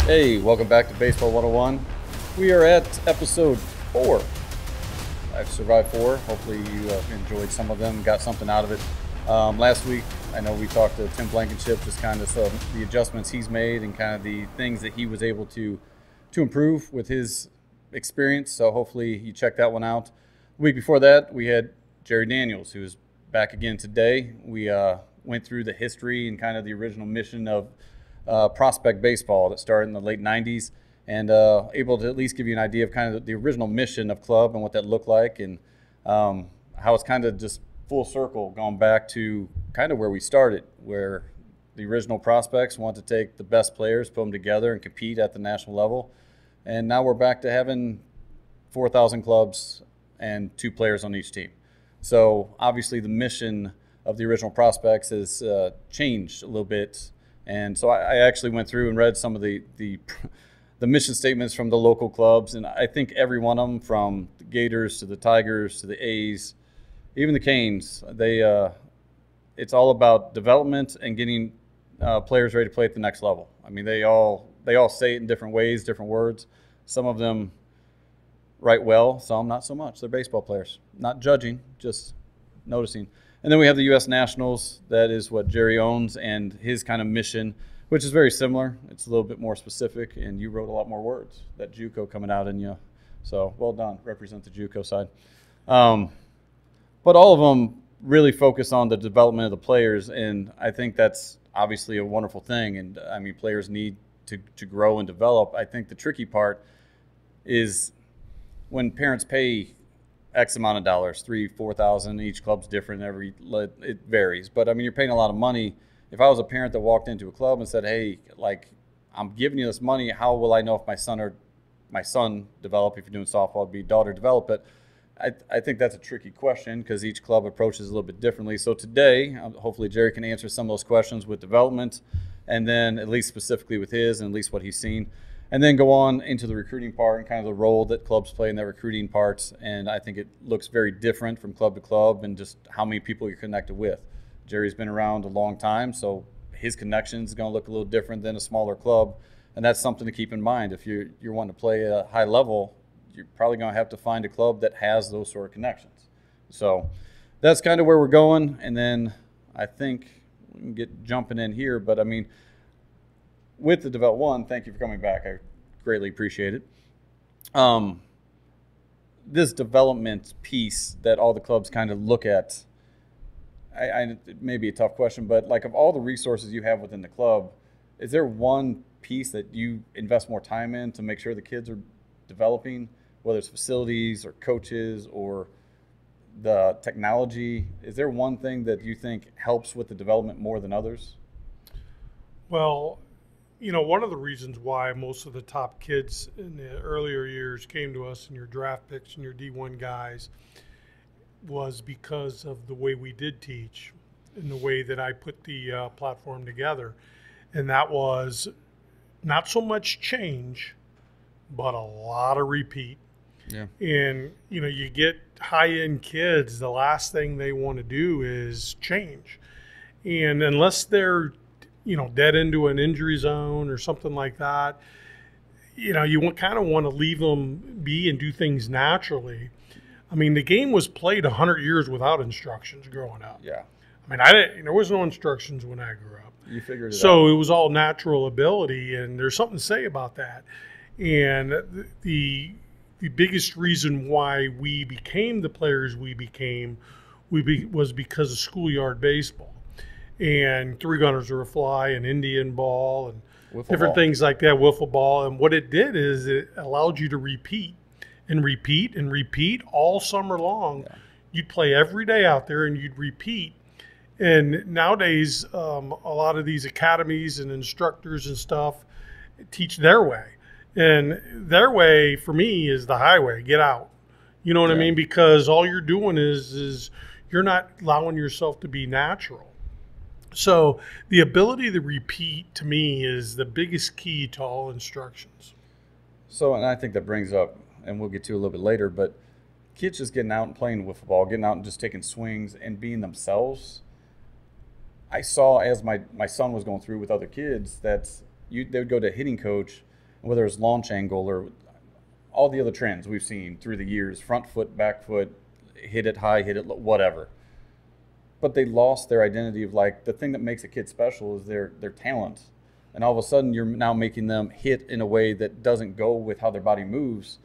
Hey, welcome back to Baseball 101. We are at episode 4. I've survived 4. Hopefully you enjoyed some of them, got something out of it. Last week, I know we talked to Tim Blankenship, just kind of some the adjustments he's made and kind of the things that he was able to improve with his experience. So hopefully you checked that one out. The week before that, we had Jerry Daniels, who is back again today. We went through the history and kind of the original mission of prospect baseball that started in the late 90s, and able to at least give you an idea of kind of the original mission of club and what that looked like, and how it's kind of just full circle going back to kind of where we started, where the original prospects wanted to take the best players, put them together and compete at the national level. And now we're back to having 4,000 clubs and 2 players on each team. So obviously the mission of the original prospects has changed a little bit. And so I actually went through and read some of the mission statements from the local clubs, and I think every one of them, from the Gators to the Tigers to the A's, even the Canes, it's all about development and getting players ready to play at the next level. I mean, they all say it in different ways, different words. Some of them write well, some not so much. They're baseball players. Not judging, just noticing. And then we have the U.S. Nationals. That is what Jerry owns, and his kind of mission, which is very similar. It's a little bit more specific, and you wrote a lot more words. That JUCO coming out in you. So well done. Represent the JUCO side. But all of them really focus on the development of the players, and I think that's obviously a wonderful thing. And, I mean, players need to grow and develop. I think the tricky part is when parents pay X amount of dollars, $3,000-$4,000. Each club's different. It varies. But I mean, you're paying a lot of money. If I was a parent that walked into a club and said, "Hey, like, I'm giving you this money. How will I know if my son develop? If you're doing softball, it'd be daughter develop." But I think that's a tricky question because each club approaches it a little bit differently. So today, hopefully Jerry can answer some of those questions with development, and then at least specifically with his and at least what he's seen. And then go on into the recruiting part and kind of the role that clubs play in that recruiting part. And I think it looks very different from club to club and just how many people you're connected with. Jerry's been around a long time, so his connections is going to look a little different than a smaller club. And that's something to keep in mind. If you're wanting to play at a high level, you're probably going to have to find a club that has those sort of connections. So that's kind of where we're going. And then I think we can get jumping in here. But, I mean, with the Develop One, thank you for coming back. I greatly appreciate it. This development piece that all the clubs kind of look at, it may be a tough question, but like of all the resources you have within the club, is there one piece that you invest more time in to make sure the kids are developing, whether it's facilities or coaches or the technology? Is there one thing that you think helps with the development more than others? Well, you know, one of the reasons why most of the top kids in the earlier years came to us, and your draft picks and your D1 guys, was because of the way we did teach and the way that I put the platform together. And that was not so much change, but a lot of repeat. Yeah. And, you know, you get high-end kids, the last thing they want to do is change. And unless they're, you know, dead into an injury zone or something like that, you know, you kind of want to leave them be and do things naturally. I mean, the game was played 100 years without instructions growing up. Yeah. I mean, there was no instructions when I grew up. You figured it out. So it was all natural ability, and there's something to say about that. And the biggest reason why we became the players we became was because of schoolyard baseball. And three gunners are a fly and Indian ball and different things like that, wiffle ball. And what it did is it allowed you to repeat and repeat and repeat all summer long. Yeah. You'd play every day out there and you'd repeat. And nowadays, a lot of these academies and instructors and stuff teach their way. And their way, for me, is the highway. Get out. You know what I mean? Because all you're doing is you're not allowing yourself to be natural. So the ability to repeat, to me, is the biggest key to all instructions. So, and I think that brings up, and we'll get to a little bit later, but kids just getting out and playing wiffle ball, getting out and just taking swings and being themselves. I saw as my son was going through with other kids that they would go to a hitting coach whether it's launch angle or all the other trends we've seen through the years, front foot, back foot, hit it high, hit it low, whatever. But they lost their identity of like the thing that makes a kid special is their talent. And all of a sudden you're now making them hit in a way that doesn't go with how their body moves.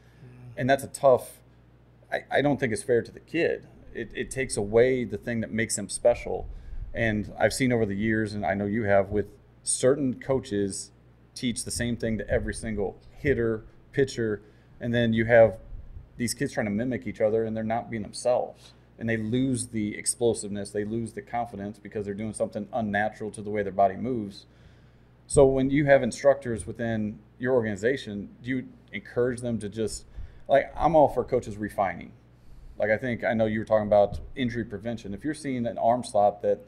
And that's a tough, I don't think it's fair to the kid. It takes away the thing that makes them special. And I've seen over the years, and I know you have, with certain coaches teach the same thing to every single hitter, pitcher, and then you have these kids trying to mimic each other and they're not being themselves. And they lose the explosiveness, they lose the confidence because they're doing something unnatural to the way their body moves. So when you have instructors within your organization, do you encourage them to just, like, I'm all for coaches refining. Like, I know you were talking about injury prevention. If you're seeing an arm slot that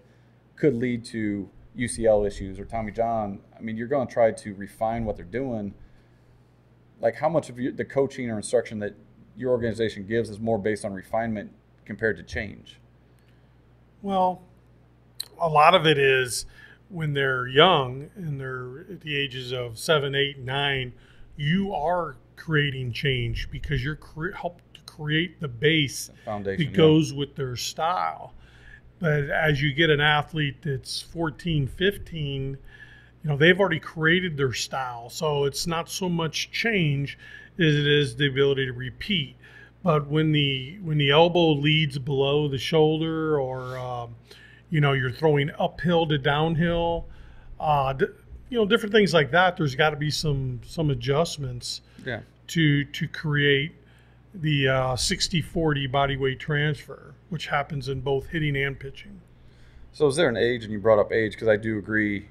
could lead to UCL issues or Tommy John, I mean, you're going to try to refine what they're doing. Like, how much of the coaching or instruction that your organization gives is more based on refinement compared to change? Well, a lot of it is when they're young and they're at the ages of 7, 8, 9, you are creating change because you're help to create the base foundation that goes with their style. But as you get an athlete that's 14, 15, they've already created their style. So it's not so much change as it is the ability to repeat. But when the elbow leads below the shoulder, or you're throwing uphill to downhill, different things like that, there's got to be some adjustments to create the 60-40 body weight transfer, which happens in both hitting and pitching. So is there an age, and you brought up age, because I do agree,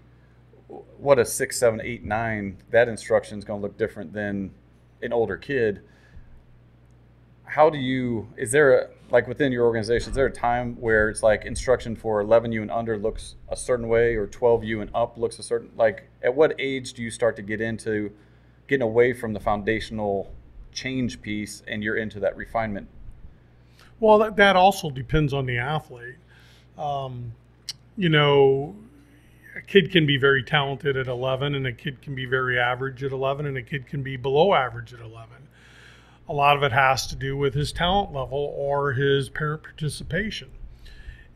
what a 6, 7, 8, 9, that instruction is going to look different than an older kid. How do you, is there, like within your organization, is there a time where it's like instruction for 11U and under looks a certain way, or 12U and up looks a certain, like at what age do you start to get into getting away from the foundational change piece and you're into that refinement? Well, that also depends on the athlete. A kid can be very talented at 11, and a kid can be very average at 11, and a kid can be below average at 11. A lot of it has to do with his talent level or his parent participation.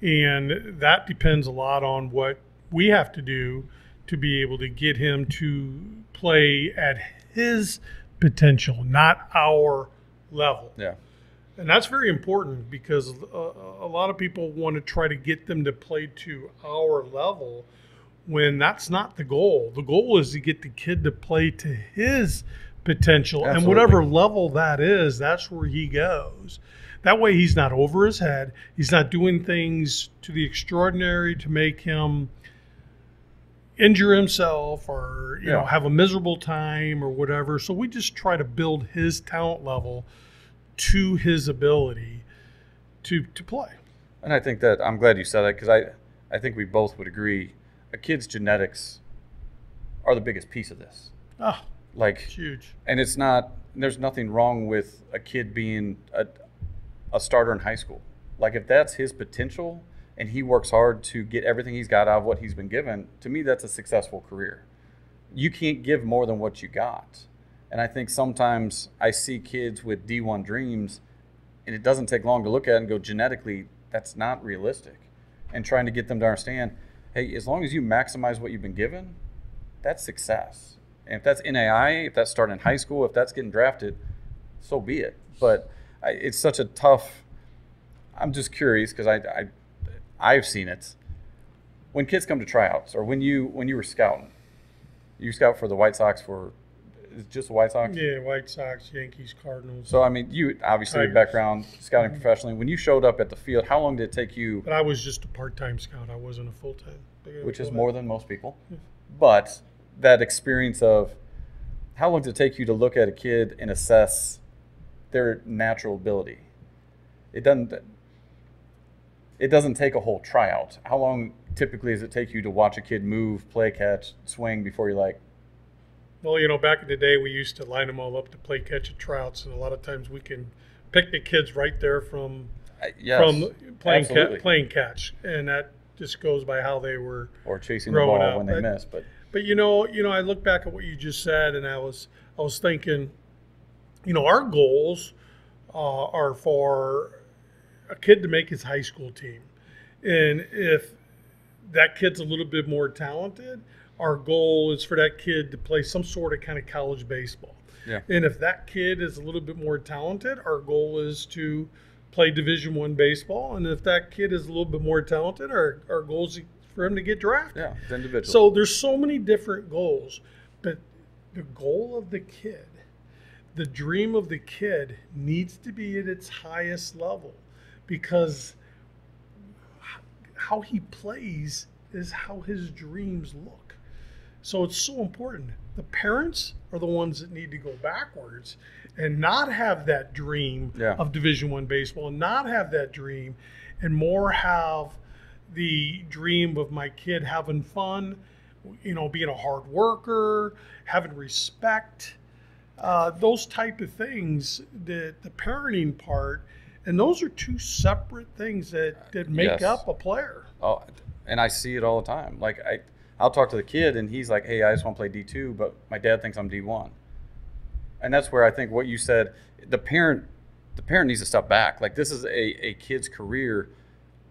And that depends a lot on what we have to do to be able to get him to play at his potential, not our level. Yeah. And that's very important because a lot of people want to try to get them to play to our level when that's not the goal. The goal is to get the kid to play to his potential. Absolutely. And whatever level that is, that's where he goes. That way he's not over his head. He's not doing things to the extraordinary to make him injure himself or have a miserable time or whatever. So we just try to build his talent level to his ability to play. And I think that, I'm glad you said that, because I think we both would agree a kid's genetics are the biggest piece of this. Oh, like, it's huge. And there's nothing wrong with a kid being a starter in high school. Like, if that's his potential and he works hard to get everything he's got out of what he's been given, to me, that's a successful career. You can't give more than what you got. And I think sometimes I see kids with D1 dreams, and it doesn't take long to look at it and go, genetically, that's not realistic. And trying to get them to understand, hey, as long as you maximize what you've been given, that's success. And if that's NAI, if that's starting in high school, if that's getting drafted, so be it. But it's such a tough, I'm just curious, because I've seen it. When kids come to tryouts, or when you were scouting, you scout for the White Sox for, just the White Sox? Yeah, White Sox, Yankees, Cardinals. So, I mean, you obviously have background scouting professionally. When you showed up at the field, how long did it take you? But I was just a part-time scout. I wasn't a full-time. Which is more than most people. Yeah. But that experience of, how long did it take you to look at a kid and assess their natural ability? It doesn't take a whole tryout. How long typically does it take you to watch a kid move, play catch, swing before you're like? Well, back in the day, we used to line them all up to play catch at trouts, and a lot of times we can pick the kids right there from playing catch, and that just goes by how they were or chasing the ball when they miss. But I look back at what you just said, and I was I was thinking, our goals are for a kid to make his high school team. And if that kid's a little bit more talented, our goal is for that kid to play some sort of kind of college baseball. Yeah. And if that kid is a little bit more talented, our goal is to play Division I baseball. And if that kid is a little bit more talented, our goal is for him to get drafted. Yeah, it's individual. So there's so many different goals, but the goal of the kid, the dream of the kid needs to be at its highest level, because how he plays is how his dreams look. So it's so important. The parents are the ones that need to go backwards and not have that dream of Division I baseball, and not have that dream, and more have the dream of my kid having fun, being a hard worker, having respect, those type of things, the parenting part. And those are two separate things that make up a player. Oh, and I see it all the time. Like I'll talk to the kid and he's like, hey, I just want to play D2, but my dad thinks I'm D1. And that's where I think what you said, the parent needs to step back. Like, this is a kid's career.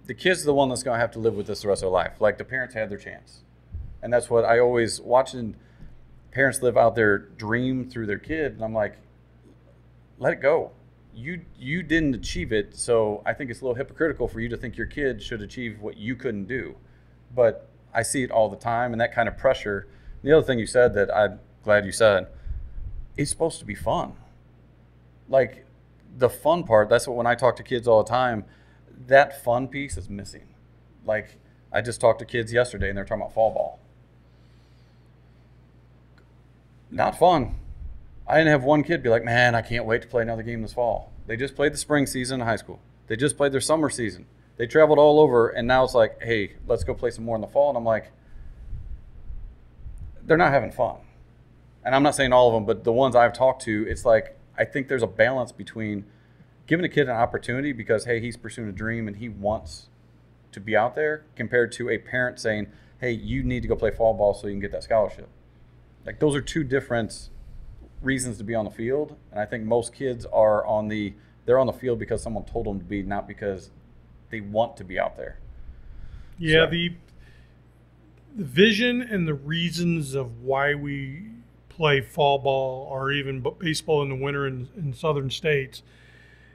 The kid's the one that's going to have to live with this the rest of their life. Like, the parents had their chance. And that's what I always, watching parents live out their dream through their kid, and I'm like, let it go. You didn't achieve it, so I think it's a little hypocritical for you to think your kid should achieve what you couldn't do. But I see it all the time, and that kind of pressure. The other thing you said that I'm glad you said, it's supposed to be fun. Like, the fun part, that's what when I talk to kids all the time, that fun piece is missing. Like, I just talked to kids yesterday, and they're talking about fall ball. Not fun. I didn't have one kid be like, man, I can't wait to play another game this fall. They just played the spring season in high school. They just played their summer season. They traveled all over, and now it's like, hey, let's go play some more in the fall. And I'm like, they're not having fun. And I'm not saying all of them, but the ones I've talked to, it's like, I think there's a balance between giving a kid an opportunity because, hey, he's pursuing a dream and he wants to be out there, compared to a parent saying, hey, you need to go play fall ball so you can get that scholarship. Like, those are two different reasons to be on the field. And I think most kids are they're on the field because someone told them to be, not because they want to be out there. Yeah, so. The vision and the reasons of why we play fall ball or even baseball in the winter in southern states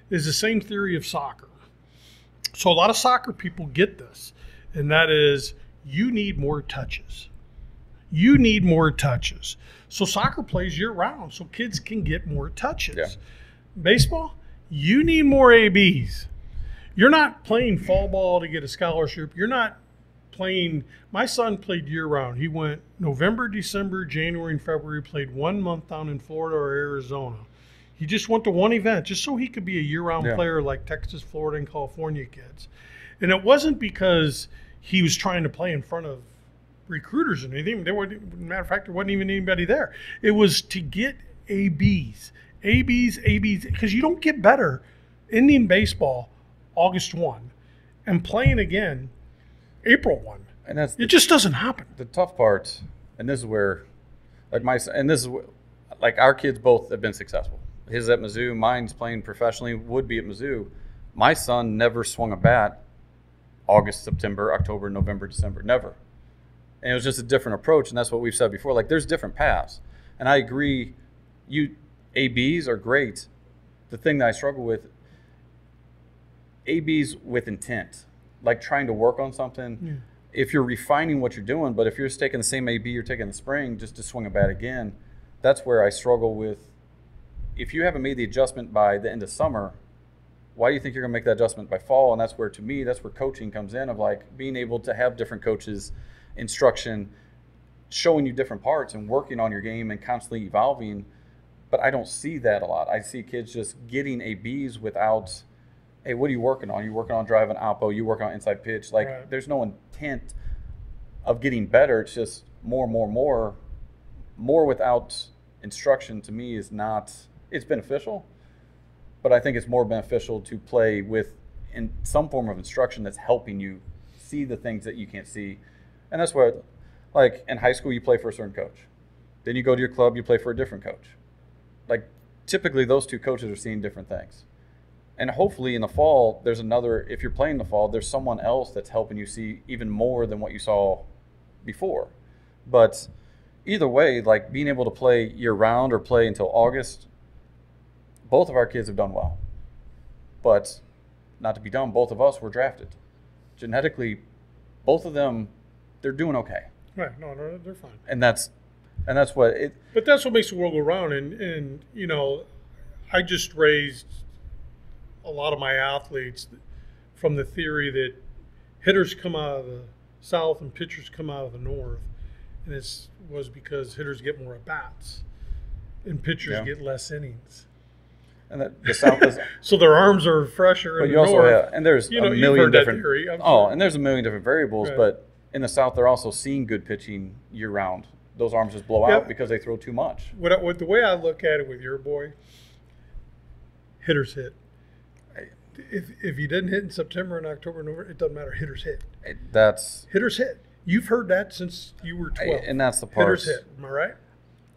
is the same theory of soccer. So a lot of soccer people get this, and that is, you need more touches. You need more touches. So soccer plays year round, so kids can get more touches. Yeah. Baseball, you need more ABs. You're not playing fall ball to get a scholarship. You're not playing. My son played year round. He went November, December, January, and February, played 1 month down in Florida or Arizona. He just went to one event just so he could be a year-round player like Texas, Florida, and California kids. And it wasn't because he was trying to play in front of recruiters and anything. Matter of fact, there wasn't even anybody there. It was to get ABs, because you don't get better Indian baseball August 1 and playing again April 1. And it just doesn't happen. The tough part, and this is where, like our kids both have been successful. His at Mizzou, mine's playing professionally, would be at Mizzou. My son never swung a bat August, September, October, November, December, never. And it was just a different approach, and that's what we've said before. Like, there's different paths. And I agree, ABs are great. The thing that I struggle with, ABs with intent, like trying to work on something. Yeah. If you're refining what you're doing, but if you're just taking the same AB you're taking in the spring just to swing a bat again, that's where I struggle with. If you haven't made the adjustment by the end of summer, why do you think you're going to make that adjustment by fall? And that's where, to me, that's where coaching comes in, of like being able to have different coaches, instruction, showing you different parts and working on your game and constantly evolving. But I don't see that a lot. I see kids just getting ABs without, hey, what are you working on? You're working on driving oppo, you working on inside pitch. Like, right. There's no intent of getting better. It's just more without instruction, to me, is not, it's beneficial, but I think it's more beneficial to play with in some form of instruction that's helping you see the things that you can't see. And that's where, like in high school, you play for a certain coach. Then you go to your club, you play for a different coach. like typically those two coaches are seeing different things. And hopefully in the fall, there's another, if you're playing in the fall, there's someone else that's helping you see even more than what you saw before. But either way, like being able to play year round or play until August, both of our kids have done well. But not to be dumb, both of us were drafted. Genetically, both of them, they're doing okay. Right. No, they're fine. And that's what it. But that's what makes the world go round. And you know, I just raised a lot of my athletes from the theory that hitters come out of the South and pitchers come out of the North. And it was because hitters get more at-bats and pitchers get less innings. And the South is so their arms are fresher. But in you the also North. have, and there's You know, a you've million heard that different. theory, I'm oh, sure. and there's a million different variables. Right. But in the South, they're also seeing good pitching year round. Those arms just blow out because they throw too much. What the way I look at it with your boy, hitters hit. If you didn't hit in September and October, November, it doesn't matter. Hitters hit. Hitters hit. You've heard that since you were 12. And that's the part. Hitters hit. Am I right?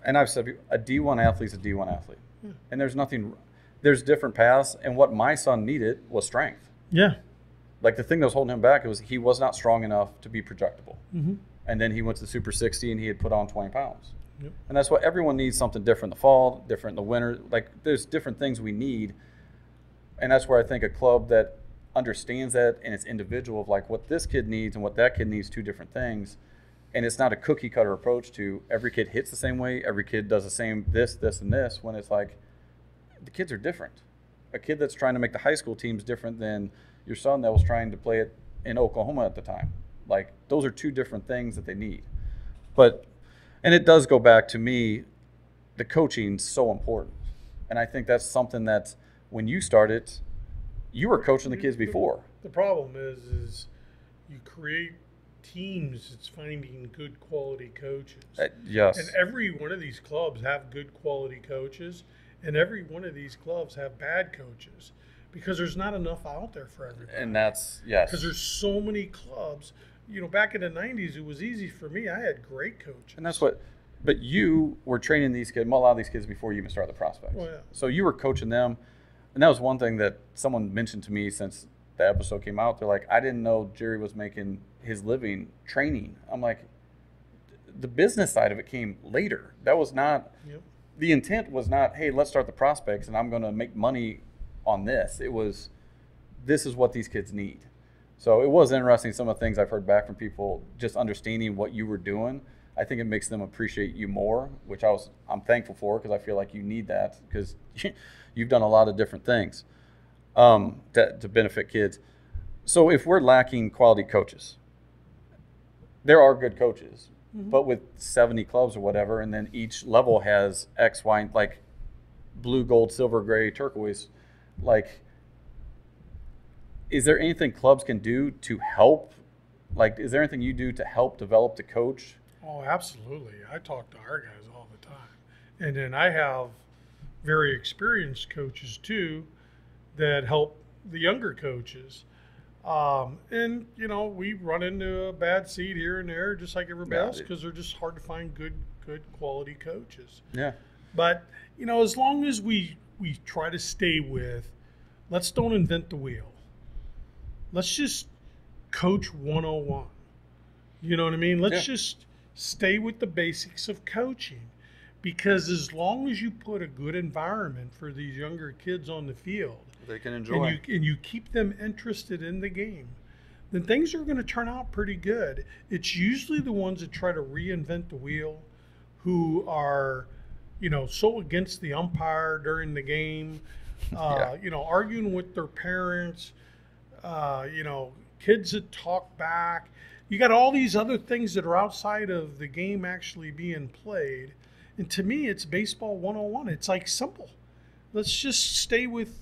And I've said a D1 athlete's a D1 athlete. Yeah. And there's different paths. And what my son needed was strength. Yeah. Like the thing that was holding him back was he was not strong enough to be projectable. Mm-hmm. And then he went to the Super 60 and he had put on 20 pounds. Yep. And that's what everyone needs, something different in the fall, different in the winter. Like there's different things we need. And that's where I think a club that understands that and it's individual of like what this kid needs and what that kid needs, two different things. And it's not a cookie cutter approach to every kid hits the same way, every kid does the same this, and this, when it's like the kids are different. A kid that's trying to make the high school team is different than your son that was trying to play it in Oklahoma at the time. Like those are two different things that they need. And it does go back to me, the coaching's so important. And I think that's something that when you started, you were coaching the kids before. The problem is you create teams. It's finding good quality coaches. Yes. And every one of these clubs have good quality coaches, and every one of these clubs have bad coaches because there's not enough out there for everybody. And that's, yes. Because there's so many clubs. You know, back in the 90s, it was easy for me. I had great coaches. And that's what, but you were training these kids, a lot of these kids before you even started the prospects. Oh, yeah. So you were coaching them. And that was one thing that someone mentioned to me since the episode came out. They're like, I didn't know Jerry was making his living training. I'm like, the business side of it came later. That was not, the intent was not, hey, let's start the prospects and I'm going to make money on this. It was, this is what these kids need. So it was interesting, some of the things I've heard back from people, just understanding what you were doing. I think it makes them appreciate you more, which I'm thankful for because I feel like you need that because you've done a lot of different things to benefit kids. So if we're lacking quality coaches, there are good coaches, but with 70 clubs or whatever, and then each level has X, Y, like blue, gold, silver, gray, turquoise, like, is there anything clubs can do to help? Like, is there anything you do to help develop the coach? Oh, absolutely. I talk to our guys all the time. And then I have very experienced coaches, too, that help the younger coaches. And, you know, we run into a bad seed here and there, just like everybody else, because they're just hard to find good quality coaches. Yeah. But, you know, as long as we try to stay with, let's don't invent the wheel. Let's just coach 101. You know what I mean? Let's just stay with the basics of coaching. Because as long as you put a good environment for these younger kids on the field, they can enjoy, and you keep them interested in the game, then things are going to turn out pretty good. It's usually the ones that try to reinvent the wheel, who are, you know, so against the umpire during the game, you know, arguing with their parents, you know, kids that talk back. You got all these other things that are outside of the game actually being played. And to me, it's baseball 101. It's like simple. Let's just stay with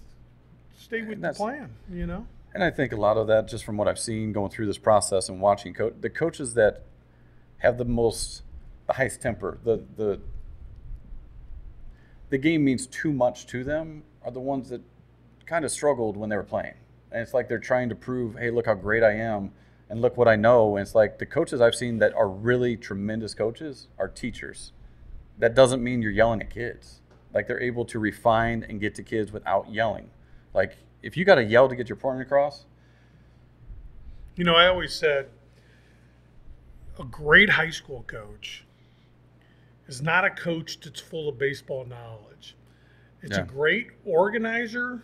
the plan, you know? And I think a lot of that, just from what I've seen going through this process and watching the coaches that have the highest temper, the game means too much to them, are the ones that kind of struggled when they were playing. And it's like they're trying to prove, hey, look how great I am, and look what I know. And it's like the coaches I've seen that are really tremendous coaches are teachers. That doesn't mean you're yelling at kids. Like they're able to refine and get to kids without yelling. Like if you got to yell to get your point across. You know, I always said a great high school coach is not a coach that's full of baseball knowledge. It's a great organizer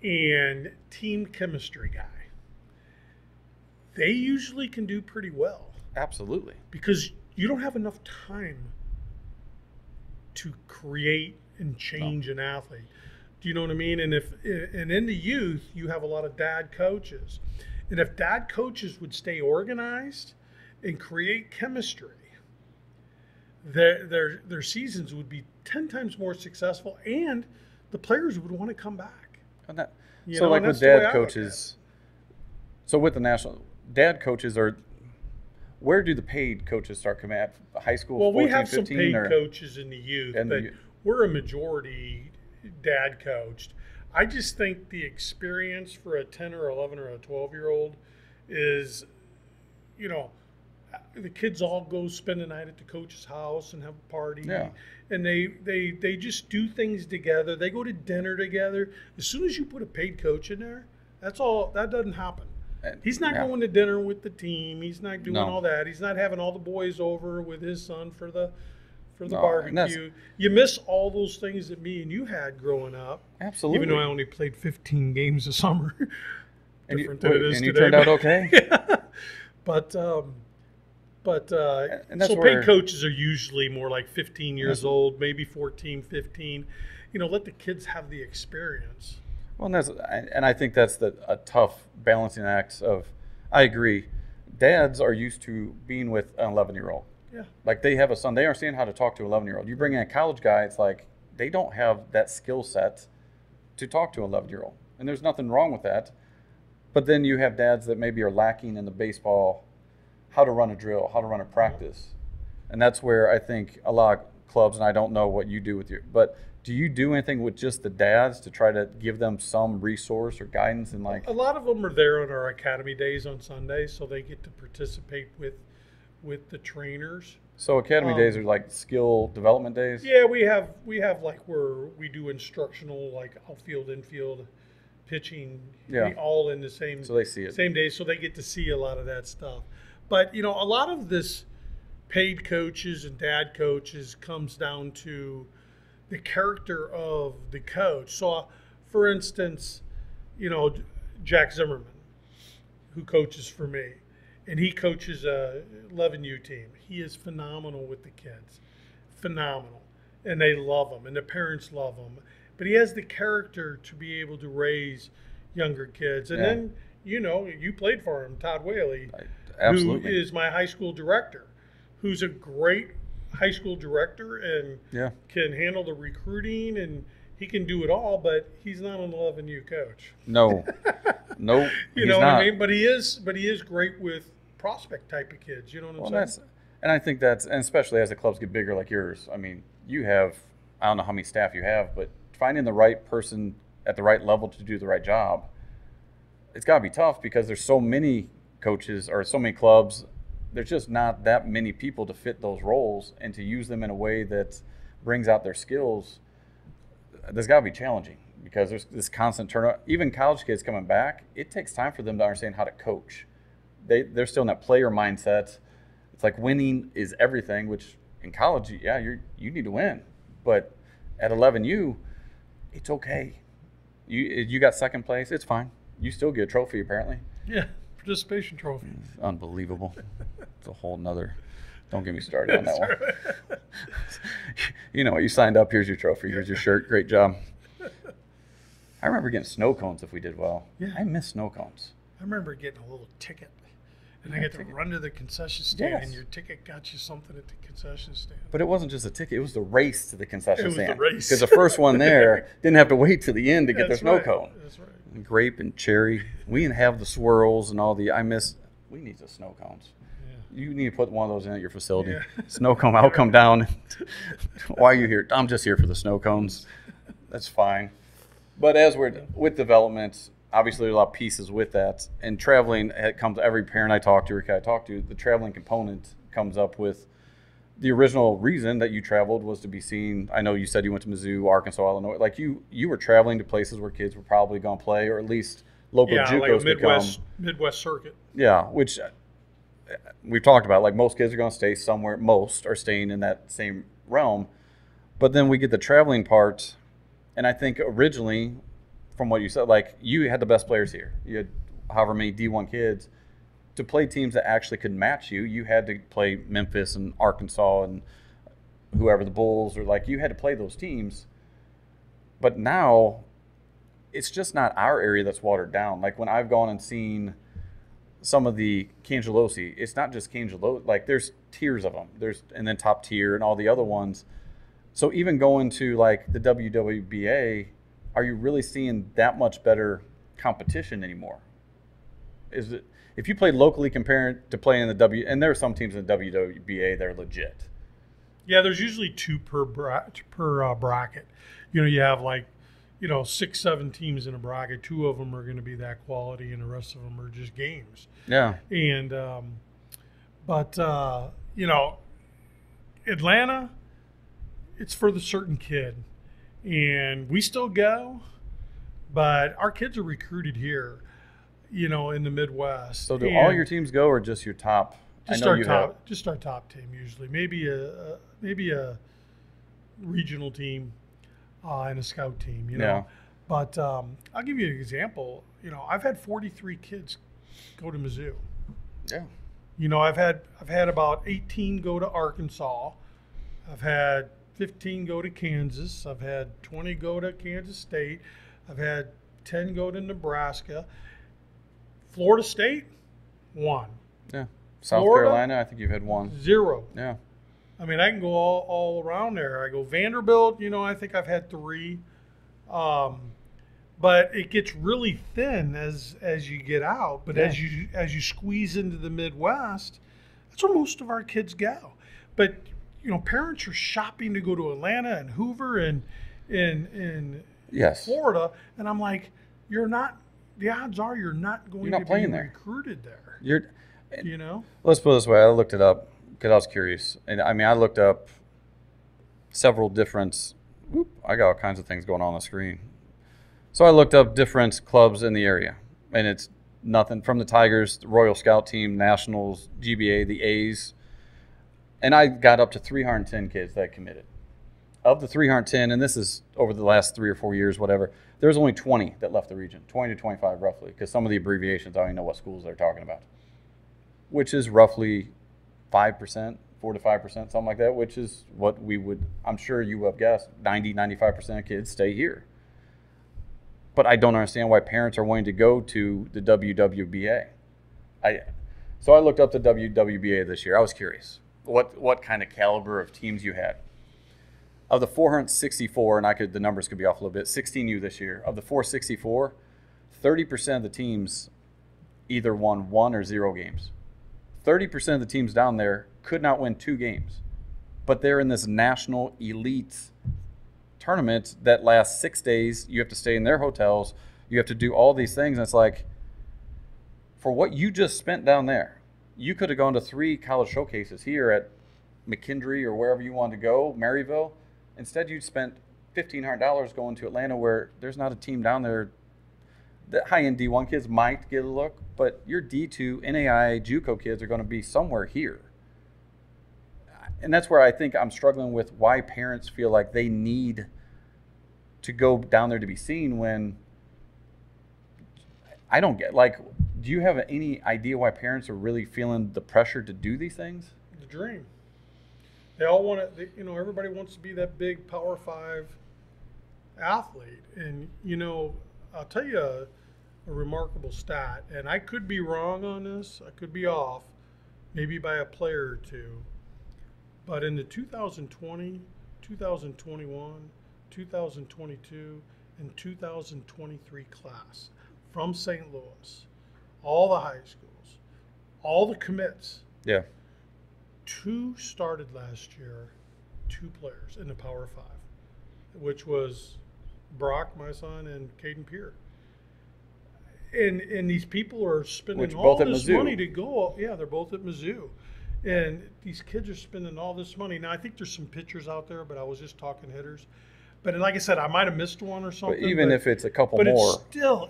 and team chemistry guy. They usually can do pretty well. Absolutely. Because you don't have enough time to create and change an athlete. Do you know what I mean? And in the youth, you have a lot of dad coaches. And if dad coaches would stay organized and create chemistry, their seasons would be 10 times more successful, and the players would want to come back. So like with dad coaches, so with the national, dad coaches are, where do the paid coaches start coming at? High school, well, 14, we have 15, some paid coaches in the youth, but we're a majority dad coached. I just think the experience for a 10 or 11 or a 12-year-old is, you know, the kids all go spend the night at the coach's house and have a party. Yeah. And they just do things together. They go to dinner together. As soon as you put a paid coach in there, that doesn't happen. He's not going to dinner with the team. He's not doing all that. He's not having all the boys over with his son for the barbecue. You miss all those things that me and you had growing up. Absolutely. Even though I only played 15 games a summer. And Different than it is you today. turned out okay? Yeah. But and that's so paid coaches are usually more like 15 years old, maybe 14, 15. You know, let the kids have the experience. Well, and I think that's a tough balancing act of, I agree, dads are used to being with an 11-year-old. Yeah. Like they have a son, they understand how to talk to an 11-year-old. You bring in a college guy, it's like they don't have that skill set to talk to an 11-year-old. And there's nothing wrong with that. But then you have dads that maybe are lacking in the baseball, how to run a drill, how to run a practice. And that's where I think a lot of clubs, and I don't know what you do with but do you do anything with just the dads to try to give them some resource or guidance? And like a lot of them are there on our academy days on Sundays, so they get to participate with the trainers. So academy days are like skill development days? Yeah, we have like where we do instructional, like outfield, infield, pitching, all in the same, so they see it. Same day, so they get to see a lot of that stuff. But, you know, a lot of this paid coaches and dad coaches comes down to the character of the coach. So, for instance, you know, Jack Zimmerman, who coaches for me, and he coaches a 11U team. He is phenomenal with the kids, phenomenal. And they love him, and the parents love him. But he has the character to be able to raise younger kids. And then, you know, you played for him, Todd Whaley. Absolutely. Who is my high school director, who's a great high school director and can handle the recruiting, and he can do it all, but he's not an 11U coach. No. You know what I mean? But he is great with prospect type of kids. You know what I'm saying? And I think and especially as the clubs get bigger like yours, I mean, you have, I don't know how many staff you have, but finding the right person at the right level to do the right job, it's got to be tough because there's so many coaches or so many clubs, there's just not that many people to fit those roles and to use them in a way that brings out their skills. There's got to be challenging because there's this constant turnover. Even college kids coming back, it takes time for them to understand how to coach. They're still in that player mindset. It's like winning is everything, which in college, you need to win. But at 11U, it's okay. You got second place, it's fine. You still get a trophy apparently. Yeah. Participation trophy. It's unbelievable. It's a whole nother. Don't get me started on that one. You know what? You signed up. Here's your trophy. Here's your shirt. Great job. I remember getting snow cones if we did well. Yeah. I miss snow cones. I remember getting a little ticket. And I got to run to the concession stand, and your ticket got you something at the concession stand. But it wasn't just a ticket; it was the race to the concession stand. It was the race because the first one there didn't have to wait to the end to get their snow cone. That's right. And grape and cherry. We didn't have the swirls and all the. We need the snow cones. Yeah. You need to put one of those in at your facility. Yeah. Snow cone. I'll come down. Why are you here? I'm just here for the snow cones. That's fine. But as we're with development. Obviously, there's a lot of pieces with that. And traveling, it comes every parent I talk to or kid I talk to, the traveling component comes up with the original reason that you traveled was to be seen. I know you said you went to Mizzou, Arkansas, Illinois. Like you were traveling to places where kids were probably going to play, or at least local Yeah, like a JUCOs Midwest circuit. Yeah, which we've talked about. Like most kids are going to stay somewhere. Most are staying in that same realm. But then we get the traveling part, and I think originally, from what you said, like you had the best players here. You had however many D1 kids. To play teams that actually could match you, you had to play Memphis and Arkansas and whoever, the Bulls, or like you had to play those teams. But now it's just not our area that's watered down. Like when I've gone and seen some of the Cangelosi, it's not just Cangelosi. Like there's tiers of them. And then top tier and all the other ones. So even going to like the WWBA, are you really seeing that much better competition anymore? Is it, if you play locally compared to playing in the and there are some teams in the WWBA that are legit. Yeah, there's usually two per bracket. You have like, 6, 7 teams in a bracket. 2 of them are going to be that quality, and the rest of them are just games. Yeah. And Atlanta, it's for the certain kid, and we still go, but our kids are recruited here. In the Midwest. So do all your teams go, or just your top? Just our top team usually. Maybe a regional team and a scout team. Yeah. But I'll give you an example. I've had 43 kids go to Mizzou. Yeah. I've had about 18 go to Arkansas. I've had 15 go to Kansas. I've had 20 go to Kansas State. I've had 10 go to Nebraska. Florida State, 1. Yeah. South Florida, Carolina, I think you've had 1. 0. Yeah. I mean, I can go all around there. I go Vanderbilt, I think I've had 3. But it gets really thin as you get out. But as you squeeze into the Midwest, that's where most of our kids go. But parents are shopping to go to Atlanta and Hoover and in yes. Florida, and I'm like, you're not. The odds are you're not going to be recruited there. Let's put it this way. I looked it up because I was curious. And I mean, I looked up several different, I got all kinds of things going on the screen. So I looked up different clubs in the area. And it's nothing from the Tigers, the Royal Scout Team, Nationals, GBA, the A's. And I got up to 310 kids that committed. Of the 310, and this is over the last 3 or 4 years, whatever, there's only 20 that left the region, 20 to 25 roughly, because some of the abbreviations, I don't even know what schools they're talking about, which is roughly 5%, 4 to 5%, something like that, which is what we would, I'm sure you have guessed, 90, 95% of kids stay here. But I don't understand why parents are wanting to go to the WWBA. So I looked up the WWBA this year. I was curious what kind of caliber of teams you had. Of the 464, and the numbers could be off a little bit, 16U this year. Of the 464, 30% of the teams either won 1 or 0 games. 30% of the teams down there could not win 2 games. But they're in this national elite tournament that lasts 6 days. You have to stay in their hotels. You have to do all these things. And it's like, for what you just spent down there, you could have gone to 3 college showcases here at McKendree or wherever you wanted to go, Maryville. Instead, you spent $1,500 going to Atlanta, where there's not a team down there. The high-end D1 kids might get a look, but your D2, NAI, JUCO kids are going to be somewhere here. And that's where I think I'm struggling with why parents feel like they need to go down there to be seen, when I don't get, like, do you have any idea why parents are really feeling the pressure to do these things? The dream. They all want to, everybody wants to be that big Power 5 athlete. And, I'll tell you a remarkable stat, and I could be wrong on this. I could be off, maybe by a player or 2. But in the 2020, 2021, 2022, and 2023 class from St. Louis, all the high schools, all the commits. Yeah. 2 started last year, 2 players in the Power 5, which was Brock, my son, and Caden Pierre. and these people are spending Which all both at this Mizzou. money to go. Yeah, they're both at Mizzou. And these kids are spending all this money. Now, I think there's some pitchers out there, but I was just talking hitters. But like I said, I might have missed one or But something. even if it's a couple but more,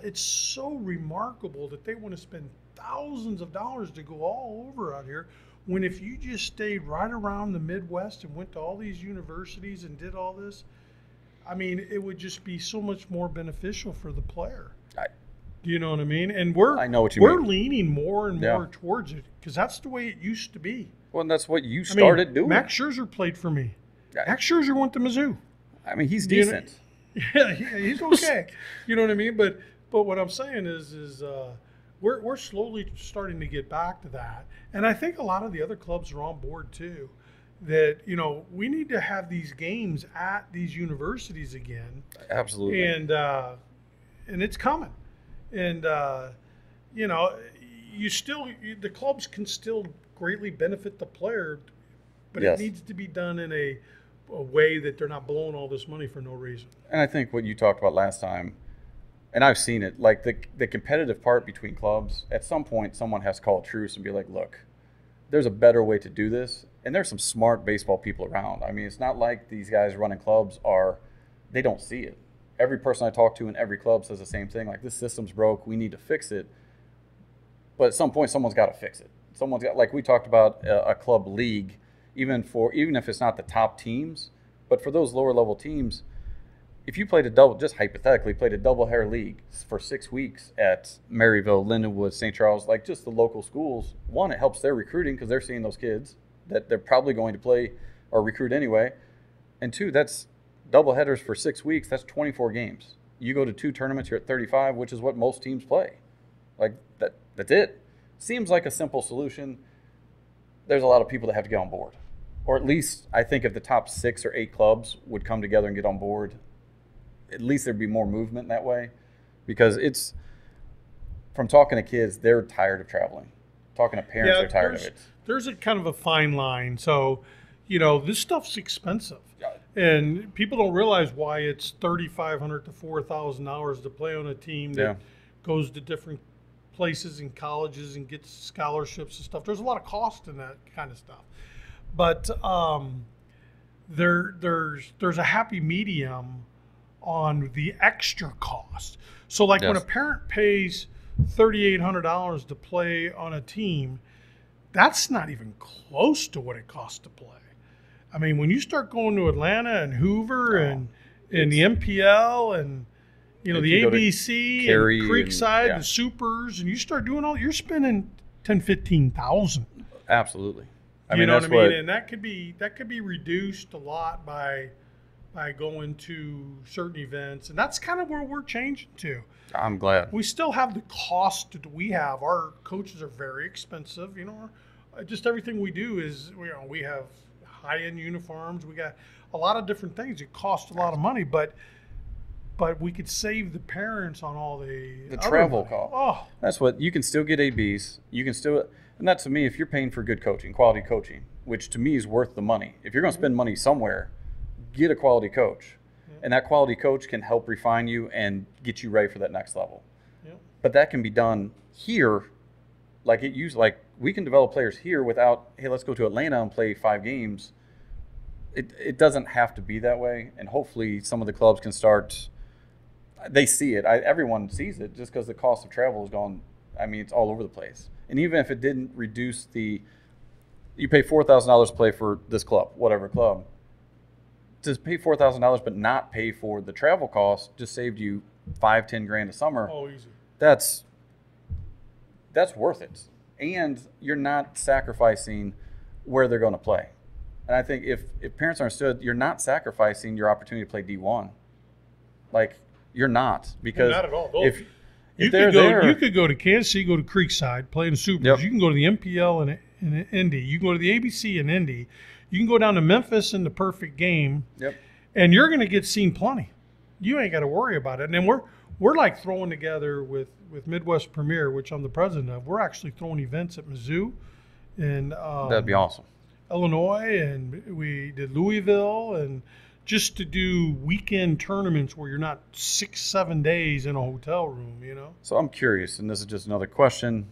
it's so remarkable that they want to spend thousands of dollars to go all over out here, when if you just stayed right around the Midwest and went to all these universities and did all this, I mean, it would just be so much more beneficial for the player. Do you know what I mean? And I know what you we're mean. leaning more and Yeah. more towards it, because that's the way it used to be. well, that's what you started doing. Max Scherzer played for me. Yeah. Max Scherzer went to Mizzou. I mean, he's You know- decent. Yeah, he's okay. You know what I mean? But what I'm saying is we're slowly starting to get back to that, and I think a lot of the other clubs are on board too. That we need to have these games at these universities again, Absolutely. and it's coming, and the clubs can still greatly benefit the player, but Yes. it needs to be done in a way that they're not blowing all this money for no reason. And I think what you talked about last time, and I've seen it, like the competitive part between clubs, at some point someone has to call a truce and be like, look, there's a better way to do this. And there's some smart baseball people around. I mean, it's not like these guys running clubs they don't see it. Every person I talk to in every club says the same thing, like, this system's broke, we need to fix it. But at some point, someone's got to fix it. Someone's got, like we talked about, a club league, even if it's not the top teams, but for those lower level teams, if you played just hypothetically played a doubleheader league for 6 weeks at Maryville, Lindenwood, St. Charles, like just the local schools, one, it helps their recruiting because they're seeing those kids that they're probably going to play or recruit anyway. And two, that's doubleheaders for 6 weeks. That's 24 games. You go to 2 tournaments, you're at 35, which is what most teams play. Like that's it. Seems like a simple solution. There's a lot of people that have to get on board. Or at least I think if the top 6 or 8 clubs would come together and get on board, at least there'd be more movement that way. Because it's, from talking to kids, they're tired of traveling. Talking to parents, they're tired of it. There's a kind of a fine line. So, this stuff's expensive. And people don't realize why it's $3,500 to $4,000 to play on a team that goes to different places and colleges and gets scholarships and stuff. There's a lot of cost in that kind of stuff. But there's a happy medium on the extra cost. So like when a parent pays $3,800 to play on a team, that's not even close to what it costs to play. I mean, when you start going to Atlanta and Hoover and the MPL and the ABC and Creekside, the Supers, and you start doing you're spending $10,000-$15,000. Absolutely. You know what I mean? And that could be reduced a lot by going to certain events, and that's kind of where we're changing to. I'm glad. We still have the cost that we have. Our coaches are very expensive. Just everything we do is we have high-end uniforms. We got a lot of different things. It costs a lot of money, but we could save the parents on all the travel cost. Oh, that's what you can still get ABs. You can still, and that to me, if you're paying for good coaching, quality coaching, which to me is worth the money. If you're going to spend money somewhere, get a quality coach, and that quality coach can help refine you and get you ready for that next level. But that can be done here, like we can develop players here without, hey, let's go to Atlanta and play 5 games. It doesn't have to be that way, and hopefully some of the clubs can start. They see it. Everyone sees it just because the cost of travel has gone. I mean, it's all over the place. And even if it didn't reduce you pay $4,000 to play for this club, whatever club. To pay $4,000 but not pay for the travel costs just saved you $5-10 a summer. Oh, easy. That's worth it. And you're not sacrificing where they're going to play. And I think if parents understood, you're not sacrificing your opportunity to play D1. Like, you're not. Because not at all. If you could go to Kansas City, go to Creekside, play in the Supers. Yep. You can go to the MPL in Indy. You can go to the ABC in Indy. You can go down to Memphis in the perfect game. Yep. And you're going to get seen plenty. You ain't got to worry about it. And then we're like throwing together with Midwest Premier, which I'm the president of. We're actually throwing events at Mizzou and that'd be awesome. Illinois, and we did Louisville and just to do weekend tournaments where you're not 6-7 days in a hotel room, you know? So I'm curious, and this is just another question.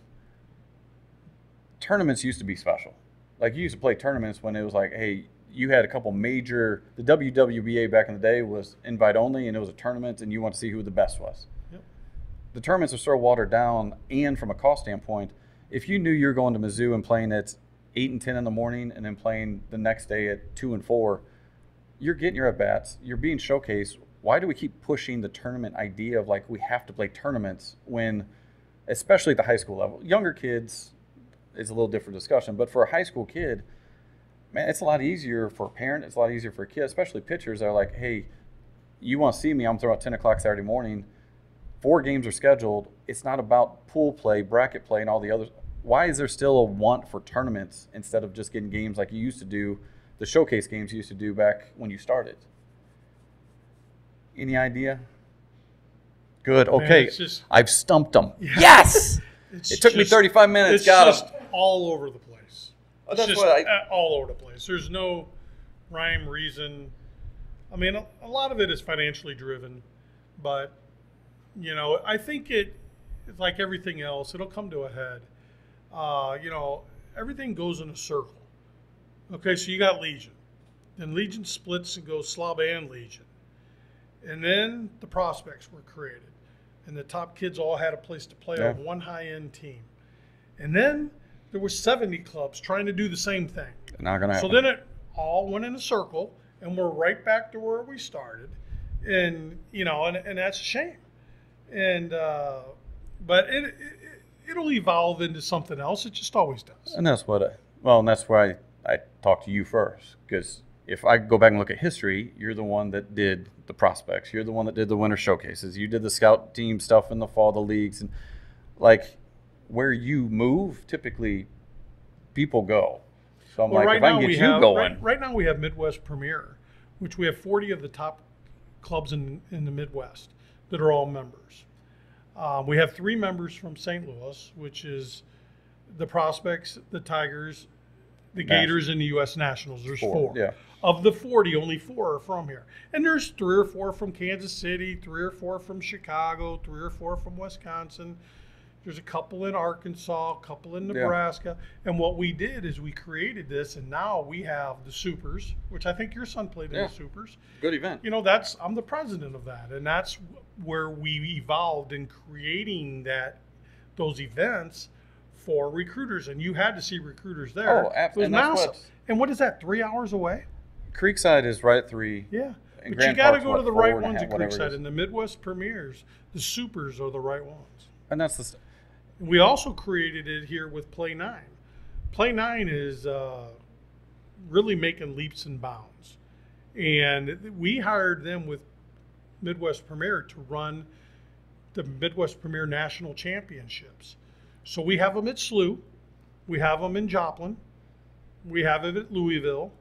Tournaments used to be special. Like, you used to play tournaments when it was like, hey, you had a couple major, the WWBA back in the day was invite only, and it was a tournament, and you want to see who the best was. Yep. The tournaments are so watered down, and from a cost standpoint, if you knew you were going to Mizzou and playing at 8 and 10 in the morning and then playing the next day at 2 and 4, you're getting your at-bats, you're being showcased. Why do we keep pushing the tournament idea of like we have to play tournaments when, especially at the high school level, younger kids is a little different discussion, but for a high school kid, man, it's a lot easier for a parent, it's a lot easier for a kid, especially pitchers that are like, hey, you want to see me, I'm throwing at 10 o'clock Saturday morning, 4 games are scheduled, it's not about pool play, bracket play, and all the others. Why is there still a want for tournaments instead of just getting games like you used to do, the showcase games you used to do back when you started? Any idea? Good. Okay. Man, I've stumped them. Yeah. Yes! It took me 35 minutes. It's Got just them. all over the place. Oh, that's just what all over the place. There's no rhyme, reason. I mean, a lot of it is financially driven, but, you know, I think it's like everything else. It'll come to a head. You know, everything goes in a circle. Okay, so you got Legion. Then Legion splits and goes Slava and Legion. And then the prospects were created. And the top kids all had a place to play on one high-end team. And then there were 70 clubs trying to do the same thing. Not gonna happen. So then it all went in a circle, and we're right back to where we started. And, you know, and that's a shame. And but it'll evolve into something else. It just always does. And that's what, and that's why I talked to you first. Because if I go back and look at history, you're the one that did the prospects. You're the one that did the winter showcases. You did the scout team stuff in the fall, the leagues. And, like, where you move, typically people go. So I'm like, if I can get you going. Right now we have Midwest Premier, which we have 40 of the top clubs in the Midwest that are all members. We have 3 members from St. Louis, which is the Prospects, the Tigers, the Gators, and the U.S. Nationals. There's 4. Yeah. Of the 40, only 4 are from here. And there's 3 or 4 from Kansas City, 3 or 4 from Chicago, 3 or 4 from Wisconsin. There's a couple in Arkansas, a couple in Nebraska. Yeah. And what we did is we created this, and now we have the Supers, which I think your son played in the Supers. Good event. You know, I'm the president of that, and that's where we evolved in creating those events for recruiters. And you had to see recruiters there. Oh, absolutely. And what is that, 3 hours away? Creekside is right at 3. Yeah. And but Grand you got to Park's go to the right ones half, at Creekside. And the Midwest Premiers, the Supers are the right ones. And that's the We also created it here with Play 9. Play 9 is really making leaps and bounds. And we hired them with Midwest Premier to run the Midwest Premier National Championships. So we have them at SLU. We have them in Joplin. We have them at Louisville.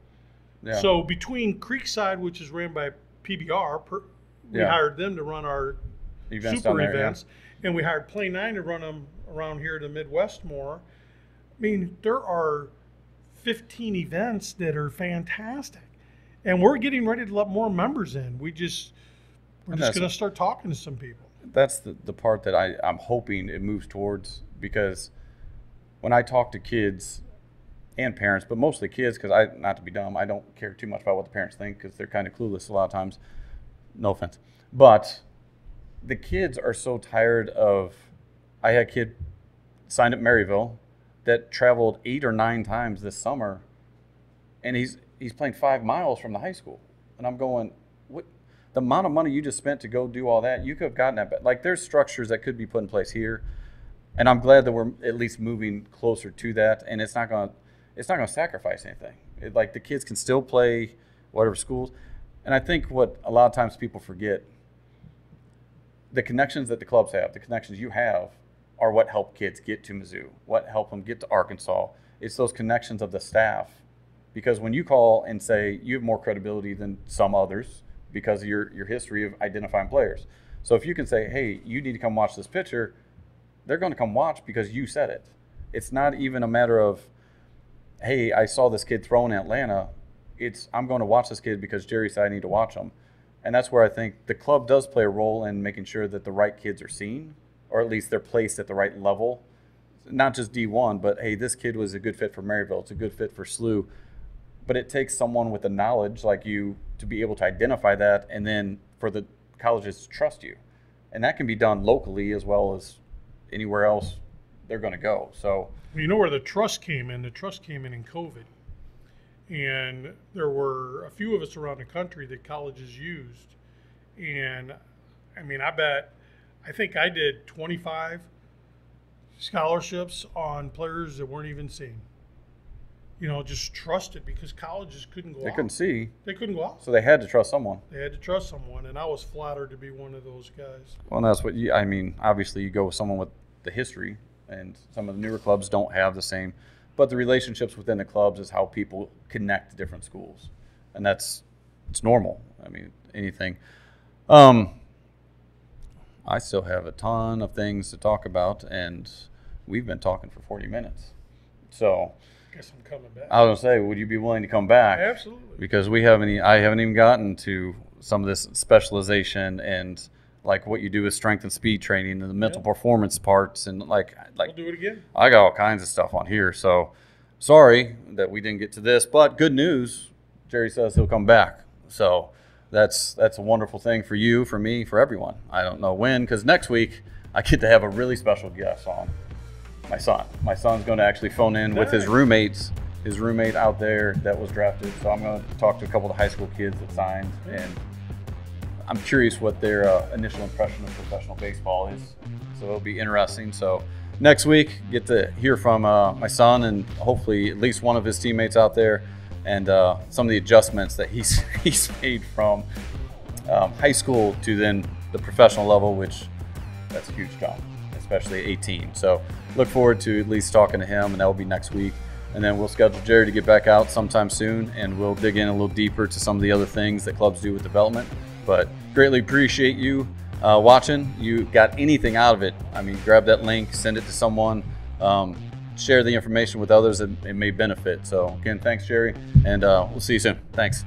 Yeah. So between Creekside, which is ran by PBR, we hired them to run our super events. Yeah. And we hired Play 9 to run them around here to the Midwest more. I mean, there are 15 events that are fantastic. And we're getting ready to let more members in. We're just going to start talking to some people. That's the part that I'm hoping it moves towards, because when I talk to kids and parents, but mostly kids, because not to be dumb, I don't care too much about what the parents think because they're kind of clueless a lot of times. No offense. But the kids are so tired of, I had a kid signed at Maryville that traveled 8 or 9 times this summer, and he's playing 5 miles from the high school. And I'm going, what? The amount of money you just spent to go do all that, you could have gotten that. Like, there's structures that could be put in place here, and I'm glad that we're at least moving closer to that. And it's not going to sacrifice anything. Like, the kids can still play whatever schools. And I think what a lot of times people forget, the connections that the clubs have, the connections you have, are what help kids get to Mizzou, what help them get to Arkansas. It's those connections of the staff. Because when you call and say you have more credibility than some others because of your history of identifying players. So if you can say, hey, you need to come watch this pitcher, they're going to come watch because you said it. It's not even a matter of, hey, I saw this kid throw in Atlanta. I'm going to watch this kid because Jerry said I need to watch him. And that's where I think the club does play a role in making sure that the right kids are seen, or at least they're placed at the right level. Not just D1, but hey, this kid was a good fit for Maryville. It's a good fit for SLU. But it takes someone with the knowledge like you to be able to identify that, and then for the colleges to trust you. And that can be done locally as well as anywhere else they're going to go. So you know where the trust came in? The trust came in COVID. And there were a few of us around the country that colleges used. And I mean, I think I did 25 scholarships on players that weren't even seen. You know, just trusted because colleges couldn't go out. They couldn't see. They couldn't go out. So they had to trust someone. They had to trust someone, and I was flattered to be one of those guys. Well, and that's what I mean, obviously you go with someone with the history, and some of the newer clubs don't have the same. But the relationships within the clubs is how people connect to different schools. And it's normal. I mean, anything. I still have a ton of things to talk about, and we've been talking for 40 minutes. So guess I'm coming back. I was going to say, would you be willing to come back? Absolutely. Because I haven't even gotten to some of this specialization and like what you do with strength and speed training and the mental performance parts, and like we'll do it again. I got all kinds of stuff on here. So sorry that we didn't get to this, but good news, Jerry says he'll come back. So that's a wonderful thing for you, for me, for everyone. I don't know when, because next week I get to have a really special guest on. My son. My son's going to actually phone in with his roommates, his roommate out there that was drafted. So I'm going to talk to a couple of the high school kids that signed, and I'm curious what their initial impression of professional baseball is. So it'll be interesting. So next week, get to hear from my son and hopefully at least one of his teammates out there, and some of the adjustments that he's made from high school to then the professional level, which that's a huge jump, especially 18. So look forward to at least talking to him, and that will be next week. And then we'll schedule Jerry to get back out sometime soon, and we'll dig in a little deeper to some of the other things that clubs do with development. But greatly appreciate you watching. You got anything out of it, I mean, grab that link, send it to someone, share the information with others that it may benefit. So again, thanks, Jerry, and we'll see you soon. Thanks.